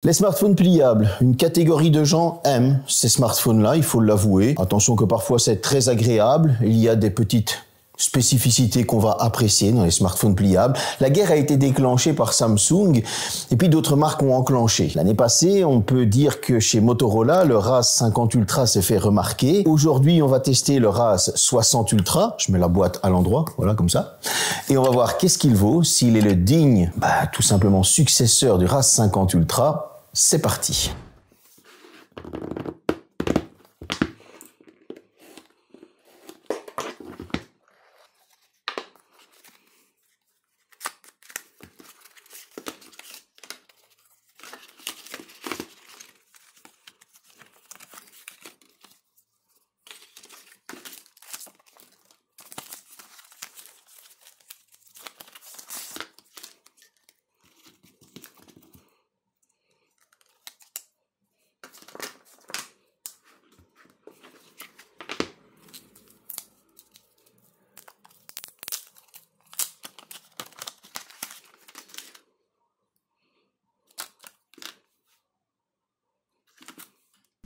Les smartphones pliables, une catégorie de gens aiment ces smartphones-là, il faut l'avouer. Attention que parfois c'est très agréable, il y a des petites spécificités qu'on va apprécier dans les smartphones pliables. La guerre a été déclenchée par Samsung et puis d'autres marques ont enclenché. L'année passée, on peut dire que chez Motorola, le Razr 50 Ultra s'est fait remarquer. Aujourd'hui, on va tester le Razr 60 Ultra. Je mets la boîte à l'endroit, voilà comme ça. Et on va voir qu'est-ce qu'il vaut, s'il est le digne, tout simplement successeur du Razr 50 Ultra. C'est parti.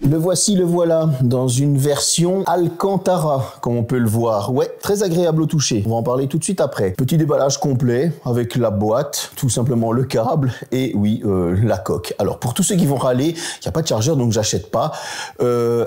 Le voici, le voilà, dans une version Alcantara, comme on peut le voir. Ouais, très agréable au toucher. On va en parler tout de suite après. Petit déballage complet, avec la boîte, tout simplement le câble, et oui, la coque. Alors, pour tous ceux qui vont râler, il n'y a pas de chargeur, donc j'achète pas.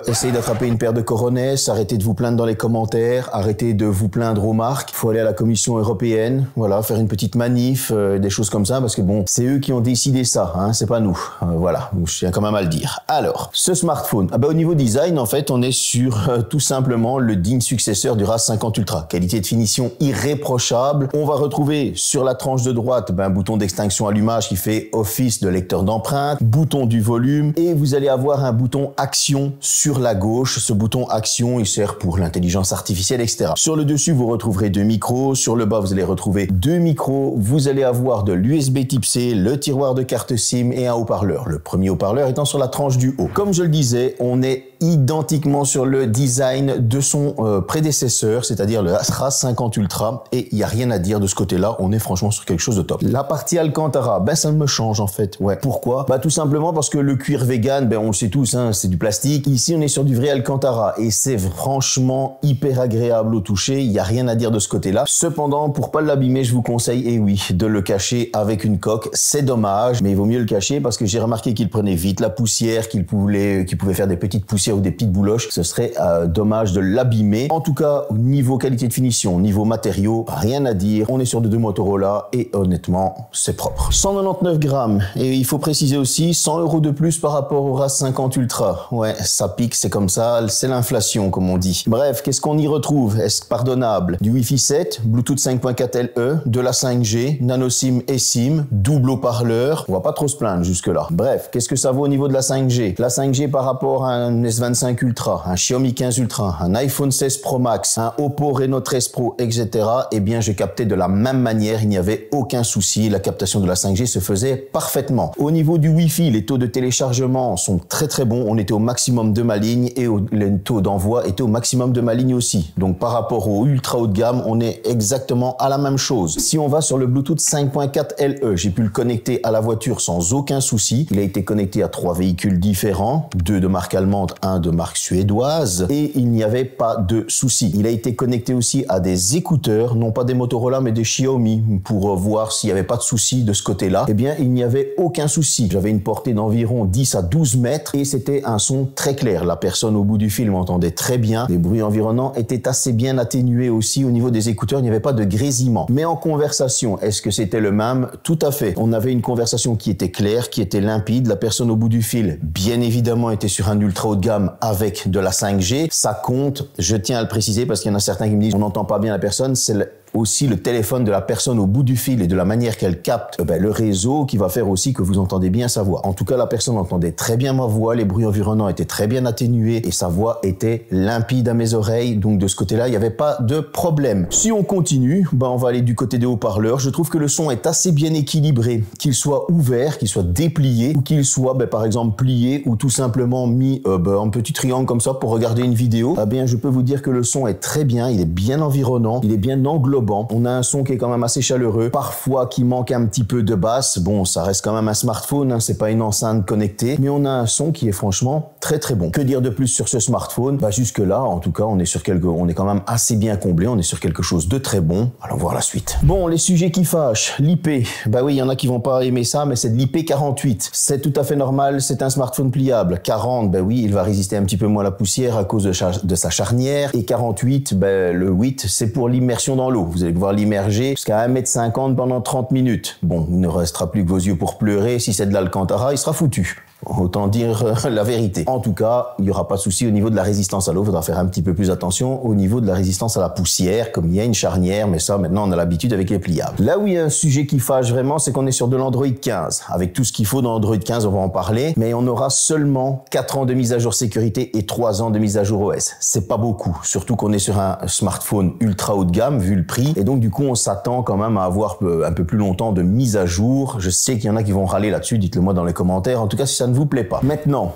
Essayez d'attraper une paire de coronesses, arrêtez de vous plaindre dans les commentaires, arrêtez de vous plaindre aux marques. Il faut aller à la Commission européenne, voilà, faire une petite manif, des choses comme ça, parce que bon, c'est eux qui ont décidé ça, hein, c'est pas nous. Voilà, je tiens quand même à le dire. Alors, ce smartphone, au niveau design, en fait, on est sur tout simplement le digne successeur du Razr 50 Ultra. Qualité de finition irréprochable. On va retrouver sur la tranche de droite un bouton d'extinction allumage qui fait office de lecteur d'empreintes, bouton du volume, et vous allez avoir un bouton action sur la gauche. Ce bouton action, il sert pour l'intelligence artificielle, etc. Sur le dessus, vous retrouverez deux micros. Sur le bas, vous allez retrouver deux micros. Vous allez avoir de l'USB type C, le tiroir de carte SIM et un haut-parleur. Le premier haut-parleur étant sur la tranche du haut. Comme je le disais, on est identiquement sur le design de son prédécesseur, c'est-à-dire le Razr 50 Ultra, et il n'y a rien à dire de ce côté-là, on est franchement sur quelque chose de top. La partie Alcantara, ça me change en fait. Ouais. Pourquoi? Tout simplement parce que le cuir vegan, on le sait tous, hein, c'est du plastique. Ici, on est sur du vrai Alcantara, et c'est franchement hyper agréable au toucher, il n'y a rien à dire de ce côté-là. Cependant, pour pas l'abîmer, je vous conseille, et oui, de le cacher avec une coque. C'est dommage, mais il vaut mieux le cacher parce que j'ai remarqué qu'il prenait vite la poussière, qu'il pouvait faire des petites poussières ou des petites bouloches, ce serait dommage de l'abîmer. En tout cas, au niveau qualité de finition, niveau matériaux, rien à dire. On est sur de deux Motorola et honnêtement, c'est propre. 199 grammes. Et il faut préciser aussi 100 € de plus par rapport au Razr 50 Ultra. Ouais, ça pique, c'est comme ça, c'est l'inflation comme on dit. Bref, qu'est-ce qu'on y retrouve? Est-ce pardonnable? Du Wi-Fi 7, Bluetooth 5.4 LE, de la 5G, nano SIM et SIM, double haut-parleur. On va pas trop se plaindre jusque-là. Bref, qu'est-ce que ça vaut au niveau de la 5G? La 5G par rapport à un S25 Ultra, un Xiaomi 15 Ultra, un iPhone 16 Pro Max, un Oppo Reno 13 Pro, etc. Eh bien, je captais de la même manière, il n'y avait aucun souci, la captation de la 5G se faisait parfaitement. Au niveau du Wi-Fi, les taux de téléchargement sont très très bons, on était au maximum de ma ligne et le taux d'envoi était au maximum de ma ligne aussi. Donc par rapport au ultra haut de gamme, on est exactement à la même chose. Si on va sur le Bluetooth 5.4 LE, j'ai pu le connecter à la voiture sans aucun souci. Il a été connecté à 3 véhicules différents, 2 de marque allemande, un de marque suédoise, et il n'y avait pas de souci. Il a été connecté aussi à des écouteurs, non pas des Motorola mais des Xiaomi, pour voir s'il n'y avait pas de souci de ce côté-là. Eh bien, il n'y avait aucun souci. J'avais une portée d'environ 10 à 12 mètres et c'était un son très clair. La personne au bout du fil m'entendait très bien. Les bruits environnants étaient assez bien atténués aussi. Au niveau des écouteurs, il n'y avait pas de grésillement. Mais en conversation, est-ce que c'était le même? Tout à fait. On avait une conversation qui était claire, qui était limpide. La personne au bout du fil, bien évidemment, était sur un ultra haut de gamme avec de la 5G. Ça compte, je tiens à le préciser parce qu'il y en a certains qui me disent on n'entend pas bien la personne, c'est aussi le téléphone de la personne au bout du fil et de la manière qu'elle capte le réseau qui va faire aussi que vous entendez bien sa voix. En tout cas, la personne entendait très bien ma voix, les bruits environnants étaient très bien atténués et sa voix était limpide à mes oreilles. Donc de ce côté-là, il n'y avait pas de problème. Si on continue, on va aller du côté des haut-parleurs. Je trouve que le son est assez bien équilibré, qu'il soit ouvert, qu'il soit déplié ou qu'il soit par exemple plié ou tout simplement mis en petit triangle comme ça pour regarder une vidéo. Eh bien, je peux vous dire que le son est très bien, il est bien environnant, il est bien englobant. englobant. On a un son qui est quand même assez chaleureux, parfois qui manque un petit peu de basse. Bon, ça reste quand même un smartphone, hein, c'est pas une enceinte connectée, mais on a un son qui est franchement très très bon. Que dire de plus sur ce smartphone? Bah jusque là, en tout cas, on est quand même assez bien comblé, on est sur quelque chose de très bon. Allons voir la suite. Bon, les sujets qui fâchent, l'IP. Bah oui, il y en a qui vont pas aimer ça, mais c'est de l'IP 48. C'est tout à fait normal, c'est un smartphone pliable. 40, bah oui, il va résister un petit peu moins à la poussière à cause de sa charnière. Et 48, bah, le 8, c'est pour l'immersion dans l'eau. Vous allez pouvoir l'immerger jusqu'à 1,50 m pendant 30 minutes. Bon, il ne restera plus que vos yeux pour pleurer. Si c'est de l'Alcantara, il sera foutu. Autant dire la vérité. En tout cas, il n'y aura pas de souci au niveau de la résistance à l'eau. Il faudra faire un petit peu plus attention au niveau de la résistance à la poussière, comme il y a une charnière, mais ça, maintenant, on a l'habitude avec les pliables. Là où il y a un sujet qui fâche vraiment, c'est qu'on est sur de l'Android 15. Avec tout ce qu'il faut dans l'Android 15, on va en parler, mais on aura seulement 4 ans de mise à jour sécurité et 3 ans de mise à jour OS. C'est pas beaucoup, surtout qu'on est sur un smartphone ultra haut de gamme, vu le prix, et donc du coup, on s'attend quand même à avoir un peu plus longtemps de mise à jour. Je sais qu'il y en a qui vont râler là-dessus, dites-le moi dans les commentaires. En tout cas, si ça ne vous plaît pas. Maintenant,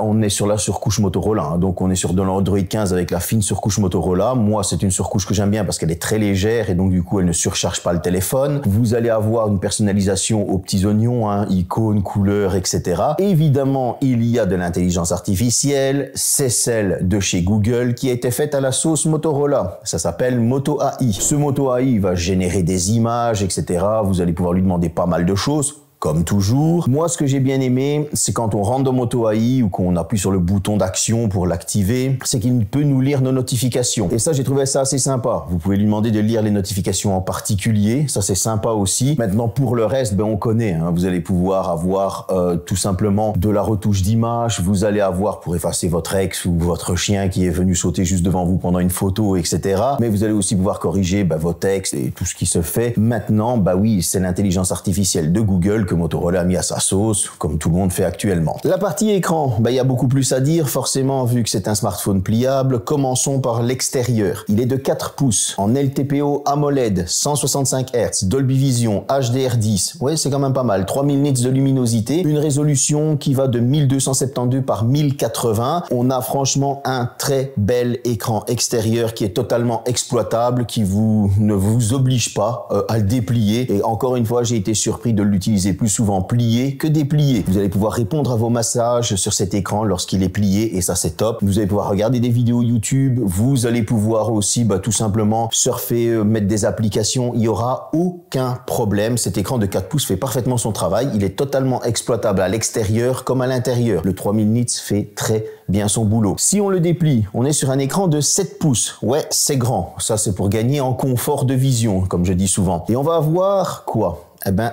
on est sur la surcouche Motorola, hein, donc on est sur de l'Android 15 avec la fine surcouche Motorola. Moi, c'est une surcouche que j'aime bien parce qu'elle est très légère et donc du coup, elle ne surcharge pas le téléphone. Vous allez avoir une personnalisation aux petits oignons, hein, icônes, couleurs, etc. Évidemment, il y a de l'intelligence artificielle. C'est celle de chez Google qui a été faite à la sauce Motorola. Ça s'appelle Moto AI. Ce Moto AI va générer des images, etc. Vous allez pouvoir lui demander pas mal de choses. Comme toujours. Moi, ce que j'ai bien aimé, c'est quand on rentre dans Moto AI ou qu'on appuie sur le bouton d'action pour l'activer, c'est qu'il peut nous lire nos notifications. Et ça, j'ai trouvé ça assez sympa. Vous pouvez lui demander de lire les notifications en particulier. Ça, c'est sympa aussi. Maintenant, pour le reste, on connaît. Hein. Vous allez pouvoir avoir tout simplement de la retouche d'image. Vous allez avoir pour effacer votre ex ou votre chien qui est venu sauter juste devant vous pendant une photo, etc. Mais vous allez aussi pouvoir corriger vos textes et tout ce qui se fait. Maintenant, oui, c'est l'intelligence artificielle de Google que Motorola a mis à sa sauce, comme tout le monde fait actuellement. La partie écran, il y a beaucoup plus à dire, forcément, vu que c'est un smartphone pliable. Commençons par l'extérieur. Il est de 4 pouces, en LTPO AMOLED, 165 Hz, Dolby Vision, HDR10. Ouais, c'est quand même pas mal. 3000 nits de luminosité, une résolution qui va de 1272 par 1080. On a franchement un très bel écran extérieur qui est totalement exploitable, qui ne vous oblige pas à le déplier. Et encore une fois, j'ai été surpris de l'utiliser plus souvent plié que déplié. Vous allez pouvoir répondre à vos messages sur cet écran lorsqu'il est plié et ça c'est top. Vous allez pouvoir regarder des vidéos YouTube. Vous allez pouvoir aussi tout simplement surfer, mettre des applications. Il n'y aura aucun problème. Cet écran de 4 pouces fait parfaitement son travail. Il est totalement exploitable à l'extérieur comme à l'intérieur. Le 3000 nits fait très bien son boulot. Si on le déplie, on est sur un écran de 7 pouces. Ouais, c'est grand. Ça, c'est pour gagner en confort de vision, comme je dis souvent. Et on va avoir quoi?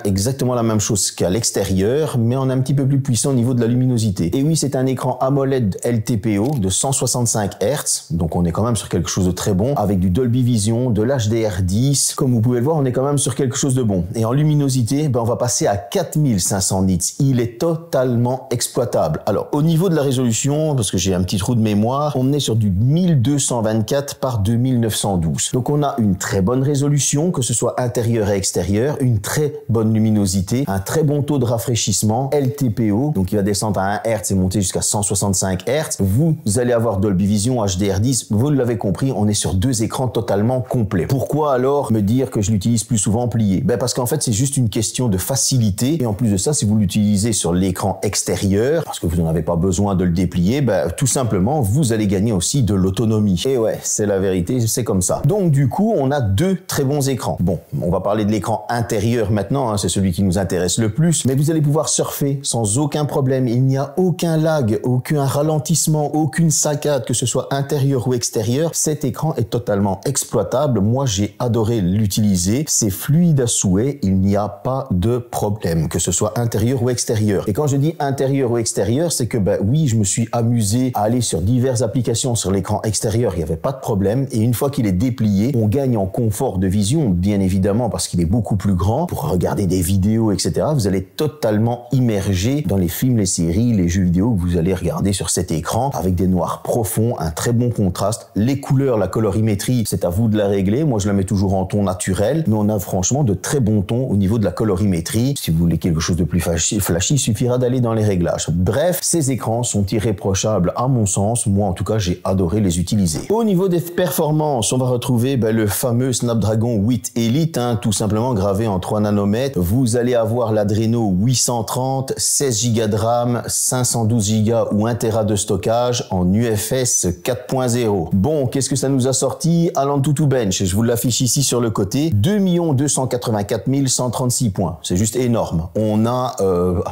Exactement la même chose qu'à l'extérieur, mais on est un petit peu plus puissant au niveau de la luminosité. Et oui, c'est un écran AMOLED LTPO de 165 Hz, donc on est quand même sur quelque chose de très bon, avec du Dolby Vision, de l'HDR10. Comme vous pouvez le voir, on est quand même sur quelque chose de bon. Et en luminosité, on va passer à 4500 nits. Il est totalement exploitable. Alors, au niveau de la résolution, parce que j'ai un petit trou de mémoire, on est sur du 1224 par 2912. Donc on a une très bonne résolution, que ce soit intérieur et extérieur, une très bonne luminosité, un très bon taux de rafraîchissement, LTPO, donc il va descendre à 1 Hz et monter jusqu'à 165 Hz. Vous allez avoir Dolby Vision, HDR10, vous l'avez compris, on est sur 2 écrans totalement complets. Pourquoi alors me dire que je l'utilise plus souvent plié? Parce qu'en fait, c'est juste une question de facilité, et en plus de ça, si vous l'utilisez sur l'écran extérieur, parce que vous n'en avez pas besoin de le déplier, tout simplement, vous allez gagner aussi de l'autonomie. Et ouais, c'est la vérité, c'est comme ça. Donc du coup, on a 2 très bons écrans. Bon, on va parler de l'écran intérieur maintenant, c'est celui qui nous intéresse le plus, mais vous allez pouvoir surfer sans aucun problème. Il n'y a aucun lag, aucun ralentissement, aucune saccade, que ce soit intérieur ou extérieur. Cet écran est totalement exploitable. Moi, j'ai adoré l'utiliser. C'est fluide à souhait. Il n'y a pas de problème, que ce soit intérieur ou extérieur. Et quand je dis intérieur ou extérieur, c'est que oui, je me suis amusé à aller sur diverses applications sur l'écran extérieur. Il n'y avait pas de problème. Et une fois qu'il est déplié, on gagne en confort de vision, bien évidemment, parce qu'il est beaucoup plus grand pour regarder des vidéos, etc., vous allez être totalement immergé dans les films, les séries, les jeux vidéo que vous allez regarder sur cet écran, avec des noirs profonds, un très bon contraste. Les couleurs, la colorimétrie, c'est à vous de la régler. Moi, je la mets toujours en ton naturel, mais on a franchement de très bons tons au niveau de la colorimétrie. Si vous voulez quelque chose de plus flashy, il suffira d'aller dans les réglages. Bref, ces écrans sont irréprochables à mon sens. Moi, en tout cas, j'ai adoré les utiliser. Au niveau des performances, on va retrouver le fameux Snapdragon 8 Elite, tout simplement gravé en 3 nanomètres. Vous allez avoir l'Adreno 830, 16 Go de RAM, 512 Go ou 1 Tera de stockage en UFS 4.0. Bon, qu'est-ce que ça nous a sorti? AnTuTu Bench, je vous l'affiche ici sur le côté, 2 284 136 points. C'est juste énorme. On a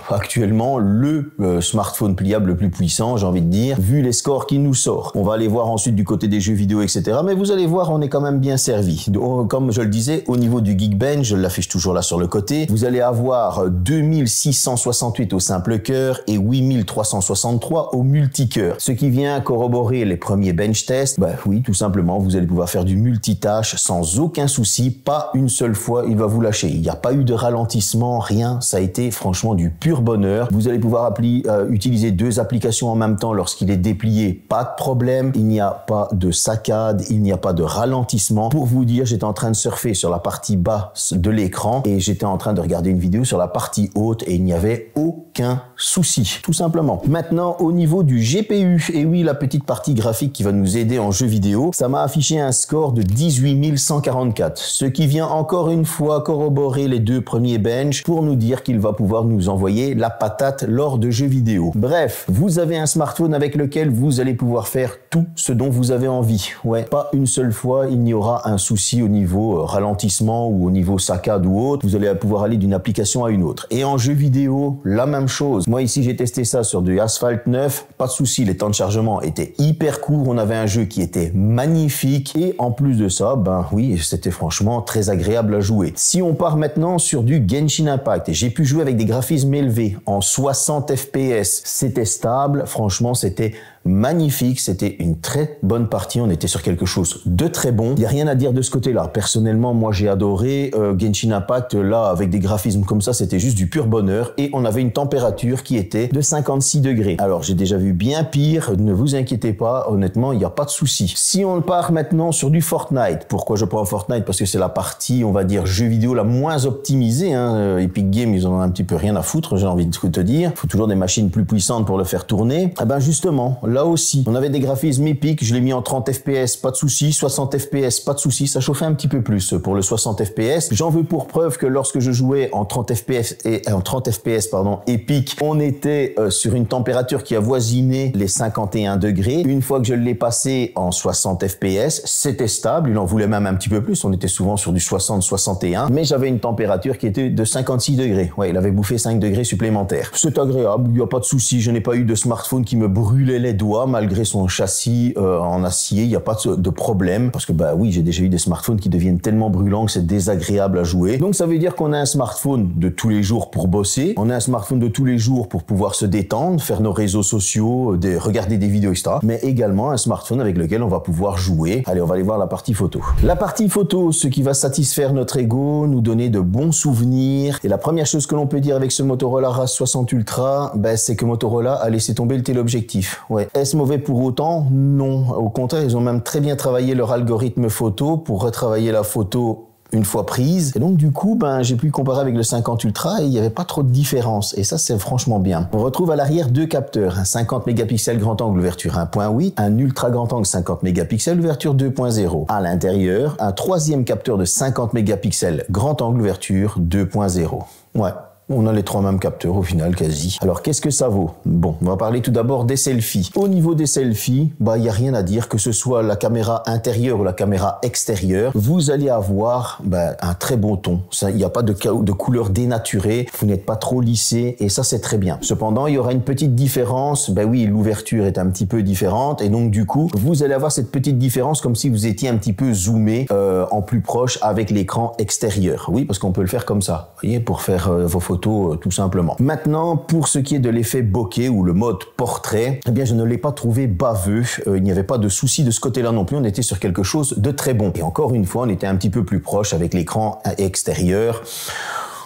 actuellement le smartphone pliable le plus puissant, j'ai envie de dire, vu les scores qu'il nous sort. On va aller voir ensuite du côté des jeux vidéo, etc. Mais vous allez voir, on est quand même bien servi. Comme je le disais, au niveau du Geekbench, je l'affiche toujours là sur le côté, vous allez avoir 2668 au simple cœur et 8363 au multicœur. Ce qui vient corroborer les premiers bench tests. Oui, tout simplement, vous allez pouvoir faire du multitâche sans aucun souci. Pas une seule fois, il va vous lâcher. Il n'y a pas eu de ralentissement, rien. Ça a été franchement du pur bonheur. Vous allez pouvoir utiliser 2 applications en même temps lorsqu'il est déplié. Pas de problème. Il n'y a pas de saccade. Il n'y a pas de ralentissement. Pour vous dire, j'étais en train de surfer sur la partie basse de l'écran et j'étais en train de regarder une vidéo sur la partie haute et il n'y avait aucun souci. Tout simplement. Maintenant, au niveau du GPU, et oui, la petite partie graphique qui va nous aider en jeu vidéo, ça m'a affiché un score de 18 144. Ce qui vient encore une fois corroborer les 2 premiers bench pour nous dire qu'il va pouvoir nous envoyer la patate lors de jeux vidéo. Bref, vous avez un smartphone avec lequel vous allez pouvoir faire tout ce dont vous avez envie. Ouais, pas une seule fois, il n'y aura un souci au niveau ralentissement ou au niveau saccade ou autre. Vous allez pouvoir aller d'une application à une autre. Et en jeu vidéo, la même chose. Moi ici, j'ai testé ça sur du Asphalt 9. Pas de souci, les temps de chargement étaient hyper courts. On avait un jeu qui était magnifique. Et en plus de ça, oui, c'était franchement très agréable à jouer. Si on part maintenant sur du Genshin Impact, et j'ai pu jouer avec des graphismes élevés en 60 FPS, c'était stable. Franchement, c'était magnifique, c'était une très bonne partie, on était sur quelque chose de très bon. Il n'y a rien à dire de ce côté-là. Personnellement, moi j'ai adoré Genshin Impact, là avec des graphismes comme ça, c'était juste du pur bonheur et on avait une température qui était de 56 degrés. Alors j'ai déjà vu bien pire, ne vous inquiétez pas, honnêtement, il n'y a pas de souci. Si on part maintenant sur du Fortnite, pourquoi je prends Fortnite? Parce que c'est la partie, on va dire, jeu vidéo la moins optimisée. Epic Games, ils en ont un petit peu rien à foutre, j'ai envie de te dire. Il faut toujours des machines plus puissantes pour le faire tourner. Eh ben justement, là aussi, on avait des graphismes épiques, je l'ai mis en 30 FPS, pas de souci, 60 FPS, pas de souci, ça chauffait un petit peu plus pour le 60 FPS. J'en veux pour preuve que lorsque je jouais en 30 FPS épique, on était sur une température qui avoisinait les 51 degrés. Une fois que je l'ai passé en 60 FPS, c'était stable, il en voulait même un petit peu plus, on était souvent sur du 60-61, mais j'avais une température qui était de 56 degrés. Ouais, il avait bouffé 5 degrés supplémentaires. C'est agréable, il n'y a pas de souci, je n'ai pas eu de smartphone qui me brûlait les doigts, malgré son châssis en acier, il n'y a pas de problème, parce que oui, j'ai déjà eu des smartphones qui deviennent tellement brûlants que c'est désagréable à jouer. Donc ça veut dire qu'on a un smartphone de tous les jours pour bosser, on a un smartphone de tous les jours pour pouvoir se détendre, faire nos réseaux sociaux, regarder des vidéos, etc. Mais également un smartphone avec lequel on va pouvoir jouer. Allez, on va aller voir la partie photo. La partie photo, ce qui va satisfaire notre ego, nous donner de bons souvenirs. Et la première chose que l'on peut dire avec ce Motorola RAS60 Ultra, c'est que Motorola a laissé tomber le téléobjectif. Ouais. Est-ce mauvais pour autant? Non. Au contraire, ils ont même très bien travaillé leur algorithme photo pour retravailler la photo une fois prise. Et donc du coup, j'ai pu comparer avec le 50 Ultra et il n'y avait pas trop de différence. Et ça, c'est franchement bien. On retrouve à l'arrière 2 capteurs. Un 50 mégapixels grand angle ouverture 1.8, un ultra grand angle 50 mégapixels ouverture 2.0. À l'intérieur, un 3e capteur de 50 mégapixels grand angle ouverture 2.0. Ouais. On a les 3 mêmes capteurs au final quasi. Alors qu'est-ce que ça vaut? Bon, on va parler tout d'abord des selfies. Au niveau des selfies, il n'y a rien à dire, que ce soit la caméra intérieure ou la caméra extérieure, vous allez avoir un très bon ton. Il n'y a pas de couleur dénaturée, vous n'êtes pas trop lissé et ça c'est très bien. Cependant, il y aura une petite différence, oui, l'ouverture est un petit peu différente et donc du coup, vous allez avoir cette petite différence comme si vous étiez un petit peu zoomé en plus proche avec l'écran extérieur. Oui, parce qu'on peut le faire comme ça, vous voyez, pour faire vos photos tout simplement. Maintenant, pour ce qui est de l'effet bokeh ou le mode portrait, je ne l'ai pas trouvé baveux. Il n'y avait pas de souci de ce côté-là non plus. On était sur quelque chose de très bon. Et encore une fois, on était un petit peu plus proche avec l'écran extérieur.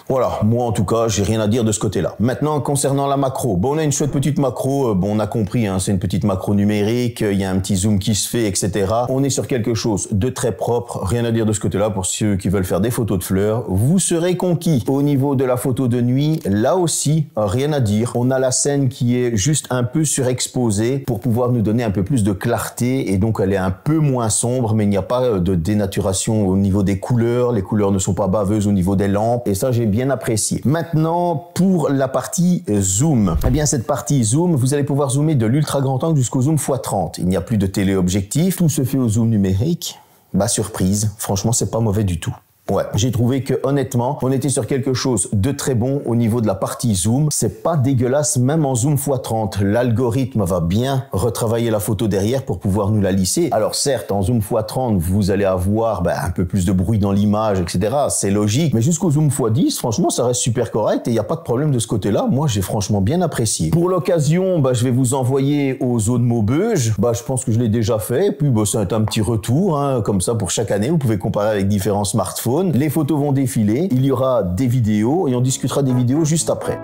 Voilà, moi en tout cas, j'ai rien à dire de ce côté-là. Maintenant, concernant la macro, bon, on a une chouette petite macro, bon, on a compris, hein, c'est une petite macro numérique, il y a un petit zoom qui se fait, etc. On est sur quelque chose de très propre, rien à dire de ce côté-là pour ceux qui veulent faire des photos de fleurs. Vous serez conquis. Au niveau de la photo de nuit, là aussi, rien à dire. On a la scène qui est juste un peu surexposée pour pouvoir nous donner un peu plus de clarté et donc elle est un peu moins sombre, mais il n'y a pas de dénaturation au niveau des couleurs. Les couleurs ne sont pas baveuses au niveau des lampes et ça, j'ai bien apprécié. Maintenant, pour la partie zoom. Eh bien, cette partie zoom, vous allez pouvoir zoomer de l'ultra grand angle jusqu'au zoom x30. Il n'y a plus de téléobjectif, tout se fait au zoom numérique. Bah, surprise, franchement, c'est pas mauvais du tout. Ouais, j'ai trouvé que honnêtement, on était sur quelque chose de très bon au niveau de la partie zoom. C'est pas dégueulasse même en zoom x30. L'algorithme va bien retravailler la photo derrière pour pouvoir nous la lisser. Alors certes, en zoom x30, vous allez avoir un peu plus de bruit dans l'image, etc. C'est logique. Mais jusqu'au zoom x10, franchement, ça reste super correct et il n'y a pas de problème de ce côté-là. Moi, j'ai franchement bien apprécié. Pour l'occasion, je vais vous envoyer aux zones Maubeuge. Je pense que je l'ai déjà fait. Puis ça va être un petit retour, hein, comme ça pour chaque année. Vous pouvez comparer avec différents smartphones. Les photos vont défiler, il y aura des vidéos et on discutera des vidéos juste après.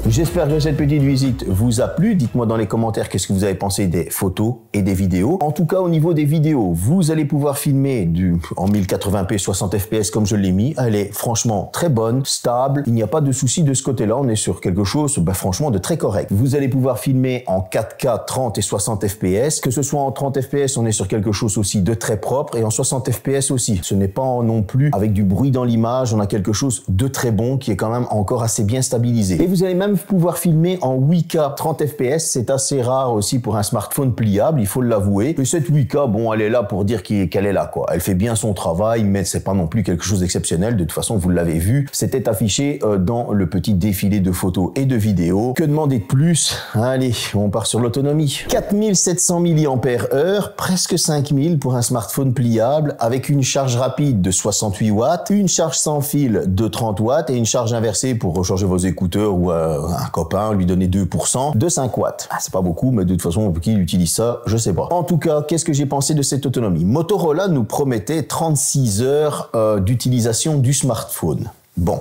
J'espère que cette petite visite vous a plu. Dites-moi dans les commentaires qu'est-ce que vous avez pensé des photos et des vidéos. En tout cas, au niveau des vidéos, vous allez pouvoir filmer en 1080p 60 fps comme je l'ai mis. Elle est franchement très bonne, stable. Il n'y a pas de souci de ce côté-là. On est sur quelque chose franchement de très correct. Vous allez pouvoir filmer en 4K 30 et 60 fps. Que ce soit en 30 fps, on est sur quelque chose aussi de très propre et en 60 fps aussi. Ce n'est pas non plus avec du bruit dans l'image. On a quelque chose de très bon qui est quand même encore assez bien stabilisé. Et vous allez même pouvoir filmer en 8K 30 fps, c'est assez rare aussi pour un smartphone pliable, il faut l'avouer. Et cette 8K, bon, elle est là pour dire qu'elle est là, quoi. Elle fait bien son travail, mais c'est pas non plus quelque chose d'exceptionnel. De toute façon, vous l'avez vu, c'était affiché dans le petit défilé de photos et de vidéos. Que demander de plus? Allez, on part sur l'autonomie. 4700 mAh, presque 5000 pour un smartphone pliable, avec une charge rapide de 68 watts, une charge sans fil de 30 watts et une charge inversée pour recharger vos écouteurs ou un copain, lui donner 2% de 5 watts. C'est pas beaucoup, mais de toute façon, qui utilise ça, je sais pas. En tout cas, qu'est-ce que j'ai pensé de cette autonomie? Motorola nous promettait 36 heures d'utilisation du smartphone. Bon.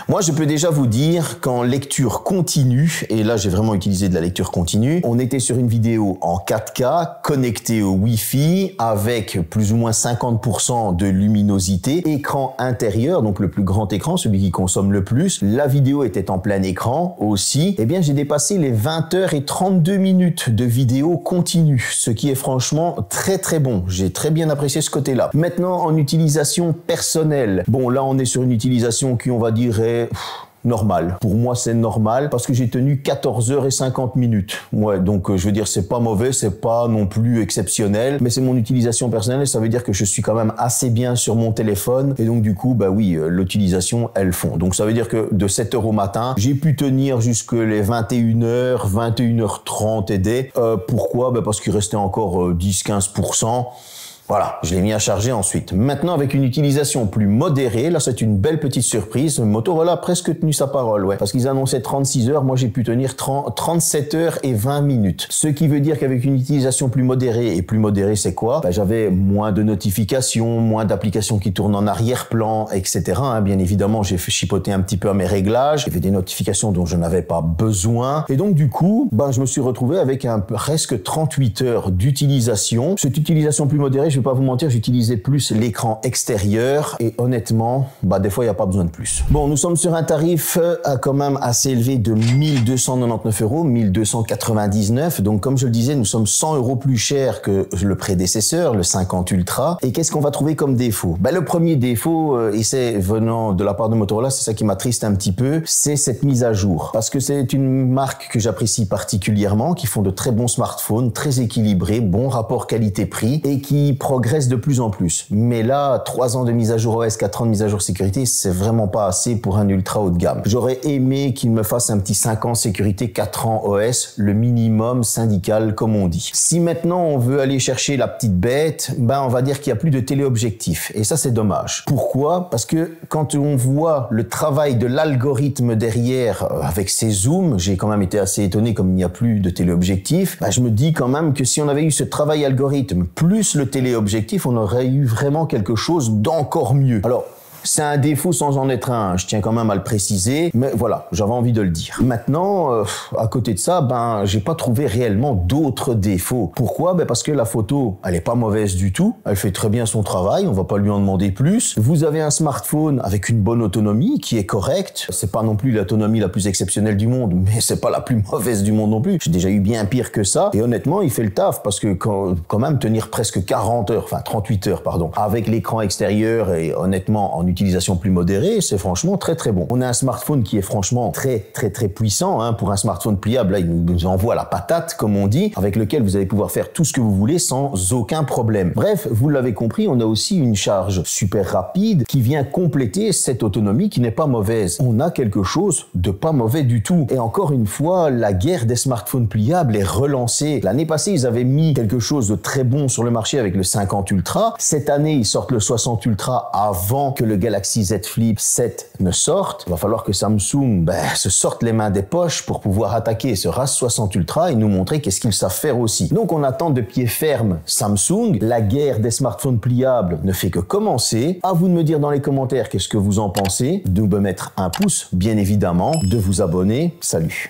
Moi, je peux déjà vous dire qu'en lecture continue, et là j'ai vraiment utilisé de la lecture continue, on était sur une vidéo en 4K, connectée au Wi-Fi, avec plus ou moins 50% de luminosité, écran intérieur, donc le plus grand écran, celui qui consomme le plus. La vidéo était en plein écran aussi. Eh bien, j'ai dépassé les 20h32 de vidéo continue, ce qui est franchement très très bon. J'ai très bien apprécié ce côté-là. Maintenant, en utilisation personnelle, bon là on est sur une utilisation qui, on va dire, normal. Pour moi, c'est normal parce que j'ai tenu 14h50. Ouais, donc je veux dire, c'est pas mauvais, c'est pas non plus exceptionnel, mais c'est mon utilisation personnelle. Ça veut dire que je suis quand même assez bien sur mon téléphone et donc du coup, oui, l'utilisation, elle fond. Donc ça veut dire que de 7h au matin, j'ai pu tenir jusque les 21h, 21h30 et des. Pourquoi? Parce qu'il restait encore 10-15%. Voilà, je l'ai mis à charger ensuite. Maintenant, avec une utilisation plus modérée, là c'est une belle petite surprise. Motorola a presque tenu sa parole, ouais. Parce qu'ils annonçaient 36 heures, moi j'ai pu tenir 37 heures et 20 minutes. Ce qui veut dire qu'avec une utilisation plus modérée, et plus modérée c'est quoi? J'avais moins de notifications, moins d'applications qui tournent en arrière-plan, etc. Bien évidemment, j'ai fait chipoter un petit peu à mes réglages. Il y avait des notifications dont je n'avais pas besoin. Et donc du coup, je me suis retrouvé avec presque 38 heures d'utilisation. Cette utilisation plus modérée, je vais pas vous mentir, j'utilisais plus l'écran extérieur et honnêtement, des fois il n'y a pas besoin de plus. Bon, nous sommes sur un tarif quand même assez élevé de 1299 €, 1299. Donc comme je le disais, nous sommes 100 € plus cher que le prédécesseur, le 50 Ultra. Et qu'est-ce qu'on va trouver comme défaut? Le premier défaut, et c'est venant de la part de Motorola, c'est ça qui m'attriste un petit peu, c'est cette mise à jour. Parce que c'est une marque que j'apprécie particulièrement, qui font de très bons smartphones, très équilibrés, bon rapport qualité-prix et qui progressent de plus en plus. Mais là, 3 ans de mise à jour OS, 4 ans de mise à jour sécurité, c'est vraiment pas assez pour un ultra haut de gamme. J'aurais aimé qu'il me fasse un petit 5 ans sécurité, 4 ans OS, le minimum syndical comme on dit. Si maintenant on veut aller chercher la petite bête, on va dire qu'il n'y a plus de téléobjectif. Et ça, c'est dommage. Pourquoi? Parce que quand on voit le travail de l'algorithme derrière avec ses zooms, j'ai quand même été assez étonné comme il n'y a plus de téléobjectif, je me dis quand même que si on avait eu ce travail algorithme plus le téléobjectif, on aurait eu vraiment quelque chose d'encore mieux. Alors, c'est un défaut sans en être un, je tiens quand même à le préciser, mais voilà, j'avais envie de le dire. Maintenant, à côté de ça, j'ai pas trouvé réellement d'autres défauts. Pourquoi? Parce que la photo, elle est pas mauvaise du tout, elle fait très bien son travail, on va pas lui en demander plus. Vous avez un smartphone avec une bonne autonomie qui est correcte, c'est pas non plus l'autonomie la plus exceptionnelle du monde, mais c'est pas la plus mauvaise du monde non plus. J'ai déjà eu bien pire que ça, et honnêtement, il fait le taf, parce que quand même tenir presque 40 heures, enfin 38 heures, pardon, avec l'écran extérieur et honnêtement en utilisation plus modérée, c'est franchement très très bon. On a un smartphone qui est franchement très puissant, pour un smartphone pliable, là il nous envoie la patate comme on dit, avec lequel vous allez pouvoir faire tout ce que vous voulez sans aucun problème. Bref, vous l'avez compris, on a aussi une charge super rapide qui vient compléter cette autonomie qui n'est pas mauvaise. On a quelque chose de pas mauvais du tout. Et encore une fois, la guerre des smartphones pliables est relancée. L'année passée, ils avaient mis quelque chose de très bon sur le marché avec le 50 Ultra. Cette année, ils sortent le 60 Ultra avant que le Galaxy Z Flip 7 ne sorte. Il va falloir que Samsung se sorte les mains des poches pour pouvoir attaquer ce RAS 60 Ultra et nous montrer qu'est-ce qu'ils savent faire aussi. Donc on attend de pied ferme Samsung. La guerre des smartphones pliables ne fait que commencer. À vous de me dire dans les commentaires qu'est-ce que vous en pensez, de me mettre un pouce bien évidemment, de vous abonner. Salut.